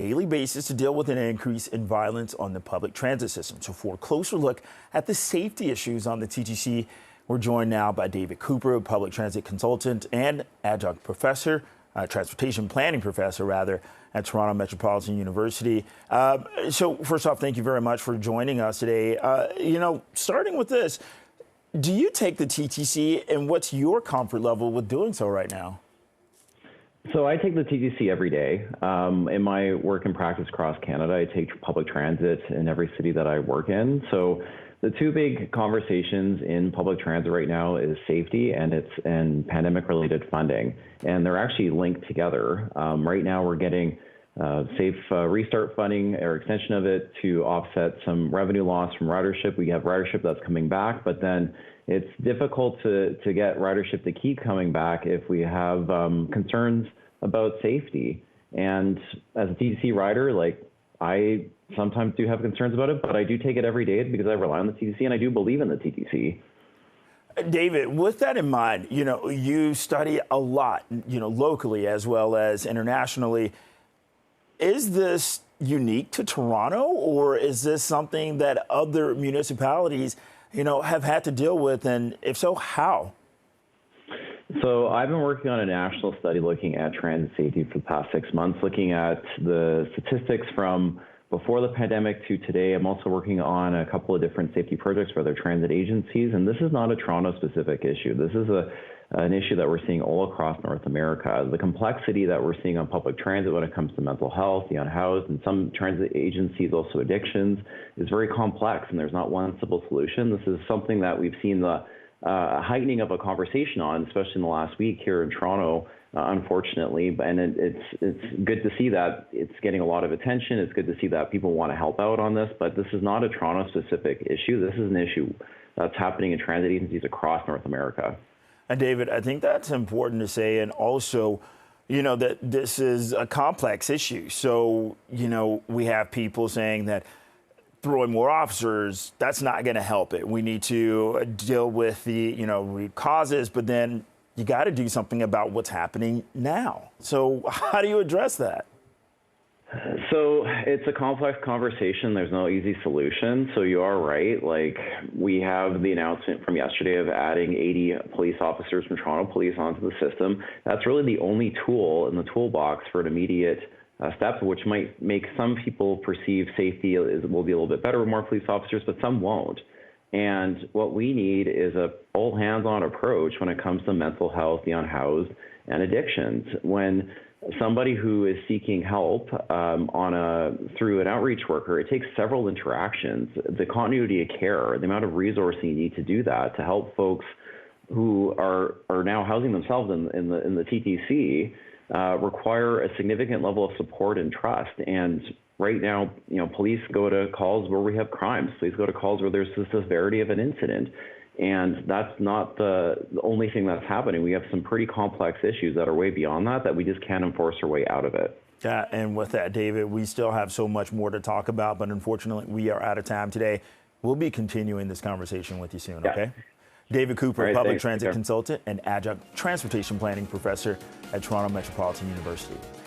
daily basis to deal with an increase in violence on the public transit system. So for a closer look at the safety issues on the TTC, we're joined now by David Cooper, a public transit consultant and adjunct professor, transportation planning professor, rather, at Toronto Metropolitan University. So first off, thank you very much for joining us today. Starting with this, do you take the TTC, and what's your comfort level with doing so right now? So I take the TTC every day. In my work and practice across Canada, I take public transit in every city that I work in. So the two big conversations in public transit right now is safety and pandemic-related funding, and they're actually linked together. Right now, we're getting safe restart funding or extension of it to offset some revenue loss from ridership. We have ridership that's coming back, but then it's difficult to get ridership to keep coming back if we have concerns about safety. And as a TTC rider, I sometimes do have concerns about it, but I do take it every day because I rely on the TTC and I do believe in the TTC. David, with that in mind, you study a lot, locally as well as internationally. Is this unique to Toronto, or is this something that other municipalities, have had to deal with? And if so, how? So I've been working on a national study looking at transit safety for the past 6 months, looking at the statistics from before the pandemic to today. I'm also working on a couple of different safety projects for other transit agencies, and this is not a Toronto-specific issue. This is an issue that we're seeing all across North America. The complexity that we're seeing on public transit when it comes to mental health, the unhoused, and some transit agencies, also addictions, is very complex, and there's not one simple solution. This is something that we've seen the heightening of a conversation on, especially in the last week here in Toronto, unfortunately. And it's good to see that it's getting a lot of attention. It's good to see that people want to help out on this, but this is not a Toronto-specific issue. This is an issue that's happening in transit agencies across North America. And David, I think that's important to say, and also, that this is a complex issue. So, we have people saying that throwing more officers, that's not going to help it. We need to deal with the, root causes, but then you got to do something about what's happening now. So how do you address that? So it's a complex conversation. There's no easy solution. So you are right. We have the announcement from yesterday of adding 80 police officers from Toronto Police onto the system. That's really the only tool in the toolbox for an immediate step, which might make some people perceive safety will be a little bit better with more police officers, but some won't. And what we need is a all hands-on approach when it comes to mental health, the unhoused, and addictions. When somebody who is seeking help through an outreach worker, it takes several interactions. The continuity of care, the amount of resourcing you need to do that to help folks who are now housing themselves in the TTC require a significant level of support and trust. And right now, police go to calls where we have crimes. Police go to calls where there's the severity of an incident. And that's not the only thing that's happening. We have some pretty complex issues that are way beyond that we just can't enforce our way out of it. Yeah, and with that, David, we still have so much more to talk about, but unfortunately, we are out of time today. We'll be continuing this conversation with you soon, okay? David Cooper, public transit consultant and adjunct transportation planning professor at Toronto Metropolitan University.